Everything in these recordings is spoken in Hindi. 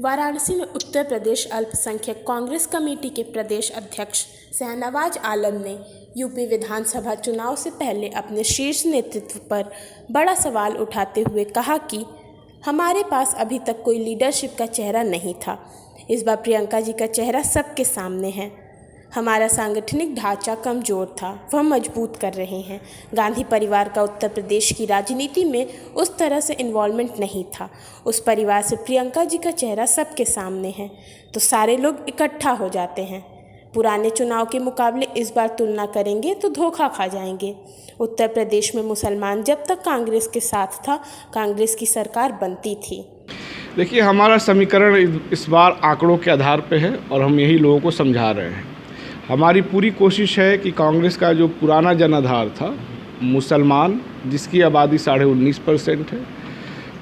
वाराणसी में उत्तर प्रदेश अल्पसंख्यक कांग्रेस कमेटी के प्रदेश अध्यक्ष शाहनवाज आलम ने यूपी विधानसभा चुनाव से पहले अपने शीर्ष नेतृत्व पर बड़ा सवाल उठाते हुए कहा कि हमारे पास अभी तक कोई लीडरशिप का चेहरा नहीं था। इस बार प्रियंका जी का चेहरा सबके सामने है। हमारा सांगठनिक ढांचा कमज़ोर था, वह मजबूत कर रहे हैं। गांधी परिवार का उत्तर प्रदेश की राजनीति में उस तरह से इन्वॉल्वमेंट नहीं था। उस परिवार से प्रियंका जी का चेहरा सबके सामने है तो सारे लोग इकट्ठा हो जाते हैं। पुराने चुनाव के मुकाबले इस बार तुलना करेंगे तो धोखा खा जाएंगे। उत्तर प्रदेश में मुसलमान जब तक कांग्रेस के साथ था, कांग्रेस की सरकार बनती थी। देखिए, हमारा समीकरण इस बार आंकड़ों के आधार पर है और हम यही लोगों को समझा रहे हैं। हमारी पूरी कोशिश है कि कांग्रेस का जो पुराना जनाधार था, मुसलमान जिसकी आबादी 19.5% है,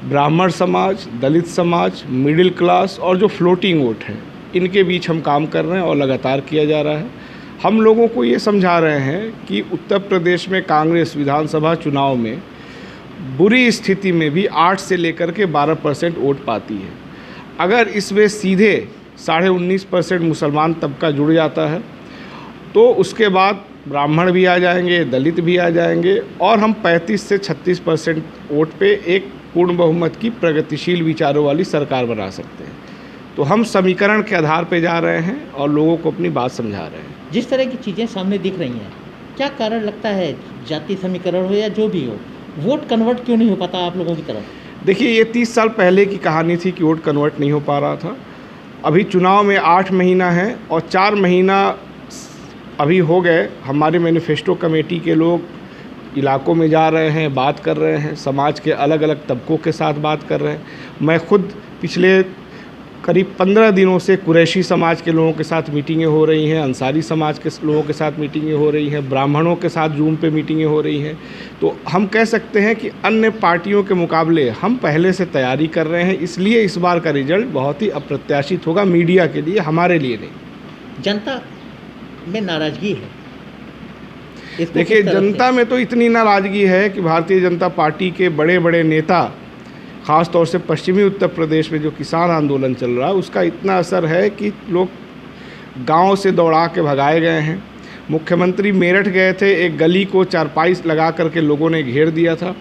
ब्राह्मण समाज, दलित समाज, मिडिल क्लास और जो फ्लोटिंग वोट है, इनके बीच हम काम कर रहे हैं और लगातार किया जा रहा है। हम लोगों को ये समझा रहे हैं कि उत्तर प्रदेश में कांग्रेस विधानसभा चुनाव में बुरी स्थिति में भी 8 से लेकर के 12% वोट पाती है। अगर इसमें सीधे 19.5% मुसलमान तबका जुड़ जाता है तो उसके बाद ब्राह्मण भी आ जाएंगे, दलित भी आ जाएंगे और हम 35 से 36% वोट पे एक पूर्ण बहुमत की प्रगतिशील विचारों वाली सरकार बना सकते हैं। तो हम समीकरण के आधार पे जा रहे हैं और लोगों को अपनी बात समझा रहे हैं। जिस तरह की चीज़ें सामने दिख रही हैं, क्या कारण लगता है, जाति समीकरण हो या जो भी हो, वोट कन्वर्ट क्यों नहीं हो पाता आप लोगों की तरफ? देखिए, ये 30 साल पहले की कहानी थी कि वोट कन्वर्ट नहीं हो पा रहा था। अभी चुनाव में 8 महीना है और 4 महीना अभी हो गए। हमारे मैनिफेस्टो कमेटी के लोग इलाकों में जा रहे हैं, बात कर रहे हैं, समाज के अलग अलग तबकों के साथ बात कर रहे हैं। मैं खुद पिछले करीब 15 दिनों से कुरैशी समाज के लोगों के साथ मीटिंगें हो रही हैं, अंसारी समाज के लोगों के साथ मीटिंगें हो रही हैं, ब्राह्मणों के साथ जूम पे मीटिंगें हो रही हैं। तो हम कह सकते हैं कि अन्य पार्टियों के मुकाबले हम पहले से तैयारी कर रहे हैं, इसलिए इस बार का रिजल्ट बहुत ही अप्रत्याशित होगा मीडिया के लिए, हमारे लिए नहीं। जनता में नाराज़गी है। देखिए, जनता में तो इतनी नाराज़गी है कि भारतीय जनता पार्टी के बड़े बड़े नेता, ख़ास तौर से पश्चिमी उत्तर प्रदेश में जो किसान आंदोलन चल रहा है, उसका इतना असर है कि लोग गांव से दौड़ा के भगाए गए हैं। मुख्यमंत्री मेरठ गए थे, एक गली को चारपाई लगा करके लोगों ने घेर दिया था।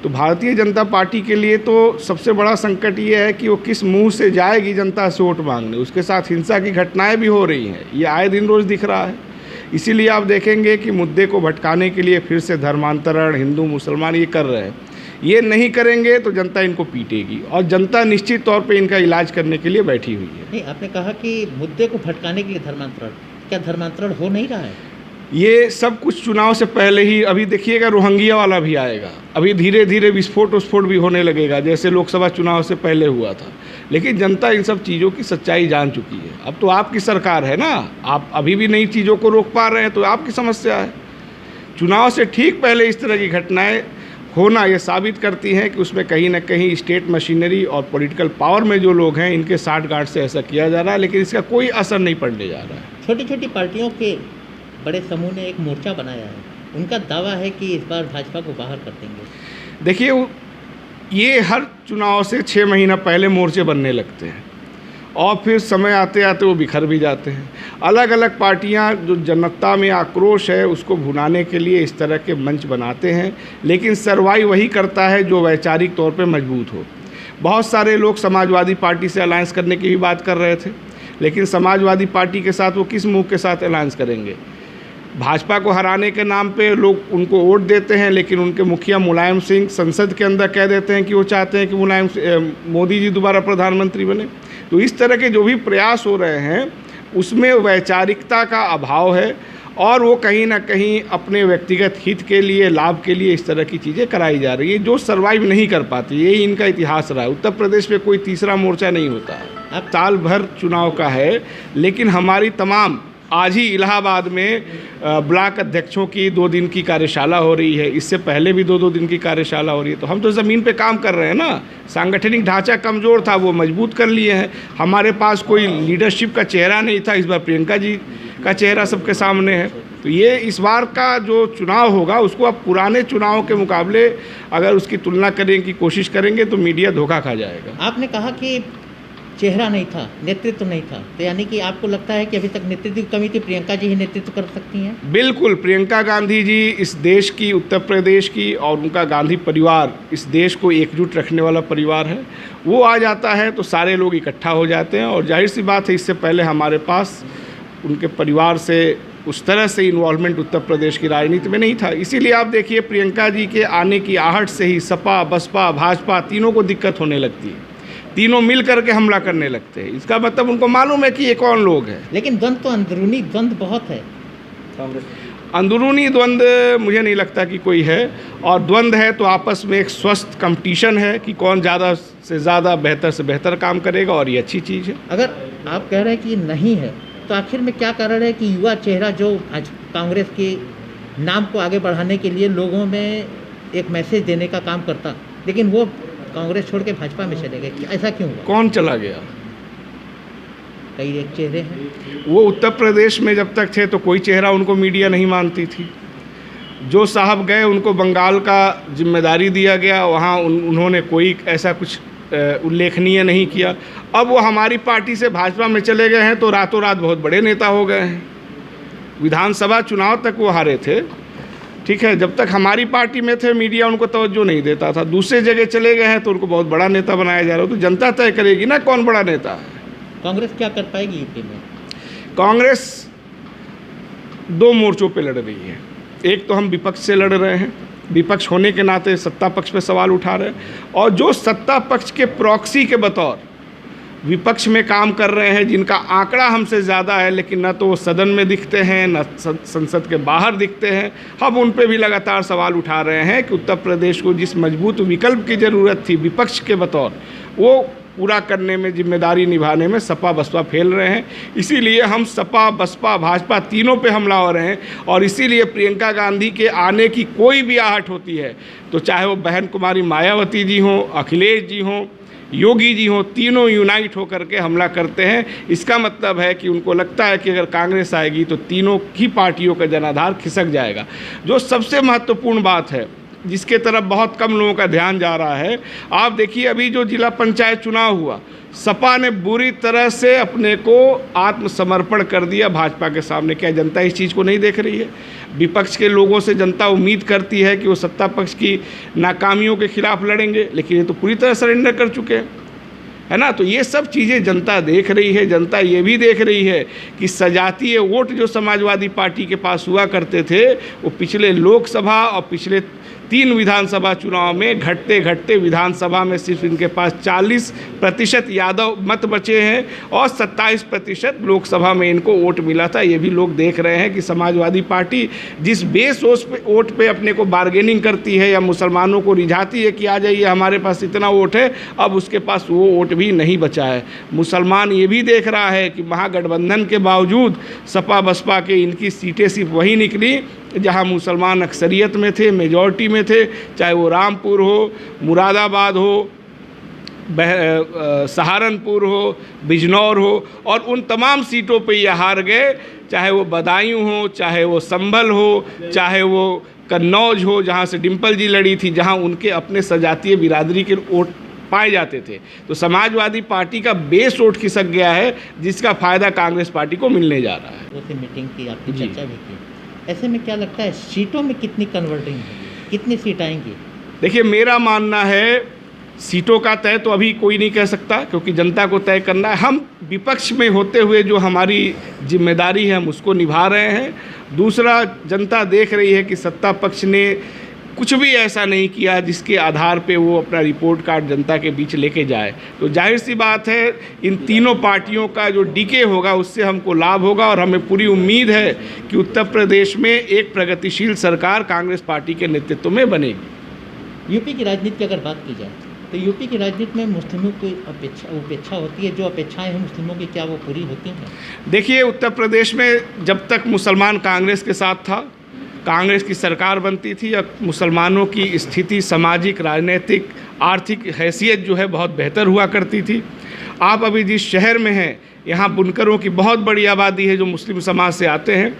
तो भारतीय जनता पार्टी के लिए तो सबसे बड़ा संकट ये है कि वो किस मुंह से जाएगी जनता से वोट मांगने। उसके साथ हिंसा की घटनाएं भी हो रही हैं, ये आए दिन रोज़ दिख रहा है। इसीलिए आप देखेंगे कि मुद्दे को भटकाने के लिए फिर से धर्मांतरण, हिंदू मुसलमान ये कर रहे हैं। ये नहीं करेंगे तो जनता इनको पीटेगी और जनता निश्चित तौर पे इनका इलाज करने के लिए बैठी हुई है। नहीं, आपने कहा कि मुद्दे को भटकाने के लिए धर्मांतरण, क्या धर्मांतरण हो नहीं रहा है? ये सब कुछ चुनाव से पहले ही, अभी देखिएगा रोहिंग्या वाला भी आएगा, अभी धीरे धीरे विस्फोट भी होने लगेगा जैसे लोकसभा चुनाव से पहले हुआ था। लेकिन जनता इन सब चीज़ों की सच्चाई जान चुकी है। अब तो आपकी सरकार है ना, आप अभी भी नई चीज़ों को रोक पा रहे हैं तो आपकी समस्या है। चुनाव से ठीक पहले इस तरह की घटनाएं होना ये साबित करती हैं कि उसमें कहीं ना कहीं स्टेट मशीनरी और पॉलिटिकल पावर में जो लोग हैं, इनके साठगांठ से ऐसा किया जा रहा है, लेकिन इसका कोई असर नहीं पड़ने जा रहा है। छोटी छोटी पार्टियों के बड़े समूह ने एक मोर्चा बनाया है, उनका दावा है कि इस बार भाजपा को बाहर कर देंगे। देखिए, ये हर चुनाव से 6 महीना पहले मोर्चे बनने लगते हैं और फिर समय आते आते वो बिखर भी जाते हैं। अलग अलग पार्टियां जो जनता में आक्रोश है उसको भुनाने के लिए इस तरह के मंच बनाते हैं, लेकिन सरवाई वही करता है जो वैचारिक तौर पे मजबूत हो। बहुत सारे लोग समाजवादी पार्टी से अलायंस करने की भी बात कर रहे थे, लेकिन समाजवादी पार्टी के साथ वो किस मुँह के साथ अलायंस करेंगे? भाजपा को हराने के नाम पे लोग उनको वोट देते हैं, लेकिन उनके मुखिया मुलायम सिंह संसद के अंदर कह देते हैं कि वो चाहते हैं कि मोदी जी दोबारा प्रधानमंत्री बने। तो इस तरह के जो भी प्रयास हो रहे हैं उसमें वैचारिकता का अभाव है और वो कहीं ना कहीं अपने व्यक्तिगत हित के लिए, लाभ के लिए इस तरह की चीज़ें कराई जा रही है जो सर्वाइव नहीं कर पाती। यही इनका इतिहास रहा है। उत्तर प्रदेश में कोई तीसरा मोर्चा नहीं होता है। अब साल भर चुनाव का है, लेकिन हमारी तमाम, आज ही इलाहाबाद में ब्लॉक अध्यक्षों की 2 दिन की कार्यशाला हो रही है, इससे पहले भी 2-2 दिन की कार्यशाला हो रही है। तो हम तो ज़मीन पे काम कर रहे हैं ना। सांगठनिक ढांचा कमज़ोर था, वो मजबूत कर लिए हैं। हमारे पास कोई लीडरशिप का चेहरा नहीं था, इस बार प्रियंका जी का चेहरा सबके सामने है। तो ये इस बार का जो चुनाव होगा उसको आप पुराने चुनाव के मुकाबले अगर उसकी तुलना करने की कोशिश करेंगे तो मीडिया धोखा खा जाएगा। आपने कहा कि चेहरा नहीं था, नेतृत्व नहीं था, तो यानी कि आपको लगता है कि अभी तक नेतृत्व की कमी थी, प्रियंका जी ही नेतृत्व कर सकती हैं? बिल्कुल, प्रियंका गांधी जी इस देश की, उत्तर प्रदेश की, और उनका गांधी परिवार इस देश को एकजुट रखने वाला परिवार है। वो आ जाता है तो सारे लोग इकट्ठा हो जाते हैं, और जाहिर सी बात है इससे पहले हमारे पास उनके परिवार से उस तरह से इन्वॉल्वमेंट उत्तर प्रदेश की राजनीति में नहीं था। इसीलिए आप देखिए प्रियंका जी के आने की आहट से ही सपा, बसपा, भाजपा तीनों को दिक्कत होने लगती है, तीनों मिल करके हमला करने लगते हैं। इसका मतलब उनको मालूम है कि ये कौन लोग हैं। लेकिन द्वंद्व तो अंदरूनी द्वंद्व बहुत है। अंदरूनी द्वंद्व मुझे नहीं लगता कि कोई है, और द्वंद्व है तो आपस में एक स्वस्थ कंपटीशन है कि कौन ज़्यादा से ज़्यादा बेहतर से बेहतर काम करेगा, और ये अच्छी चीज़ है। अगर आप कह रहे हैं कि नहीं है, तो आखिर में क्या कारण है कि युवा चेहरा जो आज कांग्रेस के नाम को आगे बढ़ाने के लिए लोगों में एक मैसेज देने का काम करता, लेकिन वो कांग्रेस छोड़ के भाजपा में चले गए, ऐसा क्यों हुआ? कौन चला गया? कई एक चेहरे हैं। वो उत्तर प्रदेश में जब तक थे तो कोई चेहरा उनको मीडिया नहीं मानती थी। जो साहब गए उनको बंगाल का जिम्मेदारी दिया गया, वहाँ उन्होंने कोई ऐसा कुछ उल्लेखनीय नहीं किया। अब वो हमारी पार्टी से भाजपा में चले गए हैं तो रातों रात बहुत बड़े नेता हो गए हैं। विधानसभा चुनाव तक वो हारे थे, ठीक है, जब तक हमारी पार्टी में थे मीडिया उनको तवज्जो नहीं देता था। दूसरे जगह चले गए हैं तो उनको बहुत बड़ा नेता बनाया जा रहा है। तो जनता तय करेगी ना कौन बड़ा नेता है। कांग्रेस क्या कर पाएगी यूपी में? कांग्रेस दो मोर्चों पे लड़ रही है। एक तो हम विपक्ष से लड़ रहे हैं, विपक्ष होने के नाते सत्ता पक्ष पे सवाल उठा रहे हैं, और जो सत्ता पक्ष के प्रॉक्सी के बतौर विपक्ष में काम कर रहे हैं, जिनका आंकड़ा हमसे ज़्यादा है, लेकिन न तो वो सदन में दिखते हैं न संसद के बाहर दिखते हैं, हम उन पे भी लगातार सवाल उठा रहे हैं कि उत्तर प्रदेश को जिस मजबूत विकल्प की ज़रूरत थी विपक्ष के बतौर, वो पूरा करने में, जिम्मेदारी निभाने में सपा बसपा फेल रहे हैं। इसीलिए हम सपा बसपा भाजपा तीनों पे हमला हो रहे हैं, और इसीलिए प्रियंका गांधी के आने की कोई भी आहट होती है तो चाहे वो बहन कुमारी मायावती जी हों, अखिलेश जी हों, योगी जी हों, तीनों यूनाइट होकर के हमला करते हैं। इसका मतलब है कि उनको लगता है कि अगर कांग्रेस आएगी तो तीनों ही पार्टियों का जनाधार खिसक जाएगा। जो सबसे महत्वपूर्ण बात है, जिसके तरफ बहुत कम लोगों का ध्यान जा रहा है, आप देखिए अभी जो जिला पंचायत चुनाव हुआ, सपा ने बुरी तरह से अपने को आत्मसमर्पण कर दिया भाजपा के सामने। क्या जनता इस चीज़ को नहीं देख रही है? विपक्ष के लोगों से जनता उम्मीद करती है कि वो सत्ता पक्ष की नाकामियों के खिलाफ लड़ेंगे, लेकिन ये तो पूरी तरह सरेंडर कर चुके हैं, है ना। तो ये सब चीज़ें जनता देख रही है। जनता ये भी देख रही है कि सजातीय वोट जो समाजवादी पार्टी के पास हुआ करते थे, वो पिछले लोकसभा और पिछले 3 विधानसभा चुनाव में घटते घटते विधानसभा में सिर्फ इनके पास 40% यादव मत बचे हैं, और 27% लोकसभा में इनको वोट मिला था। ये भी लोग देख रहे हैं कि समाजवादी पार्टी जिस बेस वोट पे अपने को बार्गेनिंग करती है या मुसलमानों को रिझाती है कि आ जाइए हमारे पास इतना वोट है, अब उसके पास वो वोट भी नहीं बचा है। मुसलमान ये भी देख रहा है कि महागठबंधन के बावजूद सपा बसपा के इनकी सीटें सिर्फ वही निकली जहां मुसलमान अक्सरियत में थे, मेजॉरिटी में थे, चाहे वो रामपुर हो, मुरादाबाद हो, सहारनपुर हो, बिजनौर हो, और उन तमाम सीटों पे ये हार गए। चाहे वो बदायूं हो, चाहे वो संभल हो, चाहे वो कन्नौज हो जहां से डिम्पल जी लड़ी थी, जहां उनके अपने सजातीय बिरादरी के वोट पाए जाते थे। तो समाजवादी पार्टी का बेस वोट खिसक गया है, जिसका फ़ायदा कांग्रेस पार्टी को मिलने जा रहा है। उसे मीटिंग की, आपकी चर्चा भी की, ऐसे में क्या लगता है सीटों में कितनी कन्वर्टिंग होगी, कितनी सीट आएंगी? देखिए, मेरा मानना है सीटों का तय तो अभी कोई नहीं कह सकता, क्योंकि जनता को तय करना है। हम विपक्ष में होते हुए जो हमारी जिम्मेदारी है हम उसको निभा रहे हैं। दूसरा, जनता देख रही है कि सत्ता पक्ष ने कुछ भी ऐसा नहीं किया जिसके आधार पे वो अपना रिपोर्ट कार्ड जनता के बीच लेके जाए। तो जाहिर सी बात है इन तीनों पार्टियों का जो डीके होगा उससे हमको लाभ होगा, और हमें पूरी उम्मीद है कि उत्तर प्रदेश में एक प्रगतिशील सरकार कांग्रेस पार्टी के नेतृत्व में बनेगी। यूपी की राजनीति की अगर बात की जाए तो यूपी की राजनीति में मुस्लिमों की उपेक्षा होती है। जो अपेक्षाएं हैं मुस्लिमों की, क्या वो पूरी होती हैं? देखिए, उत्तर प्रदेश में जब तक मुसलमान कांग्रेस के साथ था, कांग्रेस की सरकार बनती थी, अब मुसलमानों की स्थिति सामाजिक, राजनीतिक, आर्थिक हैसियत जो है बहुत बेहतर हुआ करती थी। आप अभी जिस शहर में हैं, यहाँ बुनकरों की बहुत बड़ी आबादी है जो मुस्लिम समाज से आते हैं।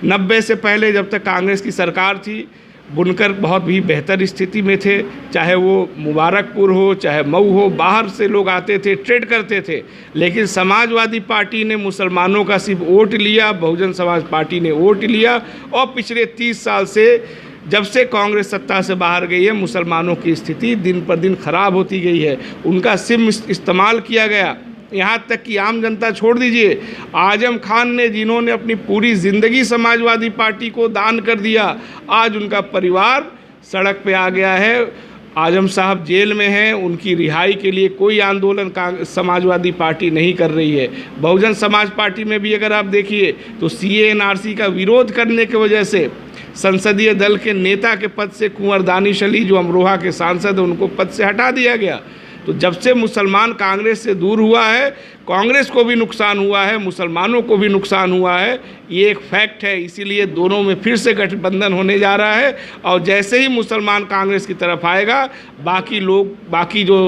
90 से पहले जब तक कांग्रेस की सरकार थी, बुनकर बहुत भी बेहतर स्थिति में थे, चाहे वो मुबारकपुर हो चाहे मऊ हो, बाहर से लोग आते थे, ट्रेड करते थे। लेकिन समाजवादी पार्टी ने मुसलमानों का सिर्फ वोट लिया, बहुजन समाज पार्टी ने वोट लिया, और पिछले 30 साल से जब से कांग्रेस सत्ता से बाहर गई है, मुसलमानों की स्थिति दिन पर दिन खराब होती गई है। उनका सिम इस्तेमाल किया गया, यहाँ तक कि आम जनता छोड़ दीजिए, आजम खान ने, जिन्होंने अपनी पूरी ज़िंदगी समाजवादी पार्टी को दान कर दिया, आज उनका परिवार सड़क पे आ गया है। आजम साहब जेल में हैं, उनकी रिहाई के लिए कोई आंदोलन समाजवादी पार्टी नहीं कर रही है। बहुजन समाज पार्टी में भी अगर आप देखिए तो CAA NRC का विरोध करने की वजह से संसदीय दल के नेता के पद से कुंवर दानिश अली, जो अमरोहा के सांसद हैं, उनको पद से हटा दिया गया। तो जब से मुसलमान कांग्रेस से दूर हुआ है, कांग्रेस को भी नुकसान हुआ है, मुसलमानों को भी नुकसान हुआ है, ये एक फैक्ट है। इसीलिए दोनों में फिर से गठबंधन होने जा रहा है, और जैसे ही मुसलमान कांग्रेस की तरफ आएगा, बाकी जो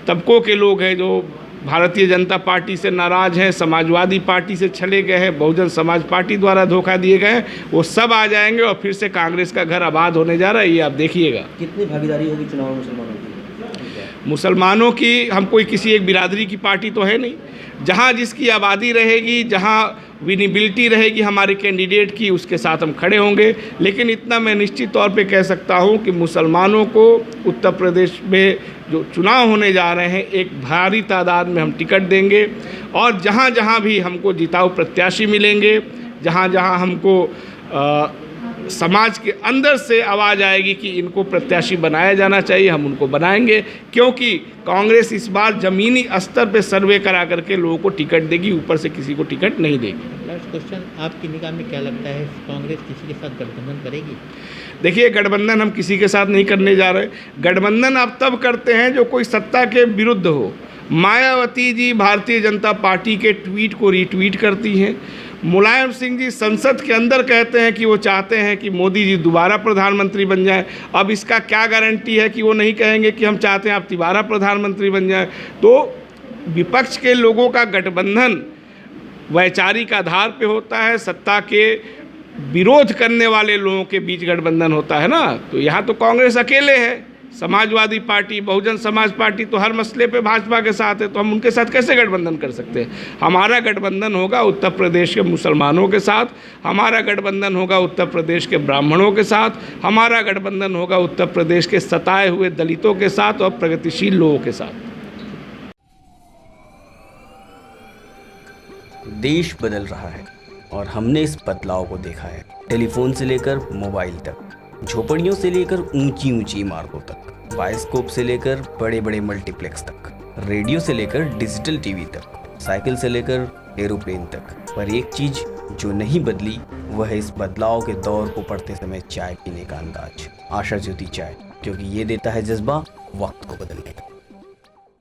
तबकों के लोग हैं, जो भारतीय जनता पार्टी से नाराज़ हैं, समाजवादी पार्टी से चले गए हैं, बहुजन समाज पार्टी द्वारा धोखा दिए गए हैं, वो सब आ जाएंगे और फिर से कांग्रेस का घर आबाद होने जा रहा है। ये आप देखिएगा। कितनी भागीदारी होगी चुनाव में मुसलमानों की? मुसलमानों की, हम कोई किसी एक बिरादरी की पार्टी तो है नहीं। जहाँ जिसकी आबादी रहेगी, जहाँ विनिबिलिटी रहेगी हमारे कैंडिडेट की, उसके साथ हम खड़े होंगे। लेकिन इतना मैं निश्चित तौर पे कह सकता हूँ कि मुसलमानों को उत्तर प्रदेश में जो चुनाव होने जा रहे हैं, एक भारी तादाद में हम टिकट देंगे, और जहाँ जहाँ भी हमको जिताऊ प्रत्याशी मिलेंगे, जहाँ जहाँ हमको समाज के अंदर से आवाज़ आएगी कि इनको प्रत्याशी बनाया जाना चाहिए, हम उनको बनाएंगे। क्योंकि कांग्रेस इस बार ज़मीनी स्तर पे सर्वे करा करके लोगों को टिकट देगी, ऊपर से किसी को टिकट नहीं देगी। लास्ट क्वेश्चन, आपकी निगाह में क्या लगता है, कांग्रेस किसी के साथ गठबंधन करेगी? देखिए, गठबंधन हम किसी के साथ नहीं करने जा रहे। गठबंधन आप तब करते हैं जो कोई सत्ता के विरुद्ध हो। मायावती जी भारतीय जनता पार्टी के ट्वीट को रीट्वीट करती हैं। मुलायम सिंह जी संसद के अंदर कहते हैं कि वो चाहते हैं कि मोदी जी दोबारा प्रधानमंत्री बन जाएं। अब इसका क्या गारंटी है कि वो नहीं कहेंगे कि हम चाहते हैं आप दोबारा प्रधानमंत्री बन जाएं? तो विपक्ष के लोगों का गठबंधन वैचारिक आधार पे होता है, सत्ता के विरोध करने वाले लोगों के बीच गठबंधन होता है ना। तो यहाँ तो कांग्रेस अकेले है, समाजवादी पार्टी, बहुजन समाज पार्टी तो हर मसले पे भाजपा के साथ है, तो हम उनके साथ कैसे गठबंधन कर सकते हैं? हमारा गठबंधन होगा उत्तर प्रदेश के मुसलमानों के साथ, हमारा गठबंधन होगा उत्तर प्रदेश के ब्राह्मणों के साथ, हमारा गठबंधन होगा उत्तर प्रदेश के सताए हुए दलितों के साथ और प्रगतिशील लोगों के साथ। देश बदल रहा है और हमने इस बदलाव को देखा है। टेलीफोन से लेकर मोबाइल तक, झोपड़ियों से लेकर ऊंची ऊंची इमारतों तक, बायोस्कोप से लेकर बड़े बड़े मल्टीप्लेक्स तक, रेडियो से लेकर डिजिटल टीवी तक, साइकिल से लेकर एरोप्लेन तक। पर एक चीज जो नहीं बदली वह है इस बदलाव के दौर को पढ़ते समय चाय पीने का अंदाज। आशा ज्योति चाय, क्योंकि ये देता है जज्बा वक्त को बदलने का।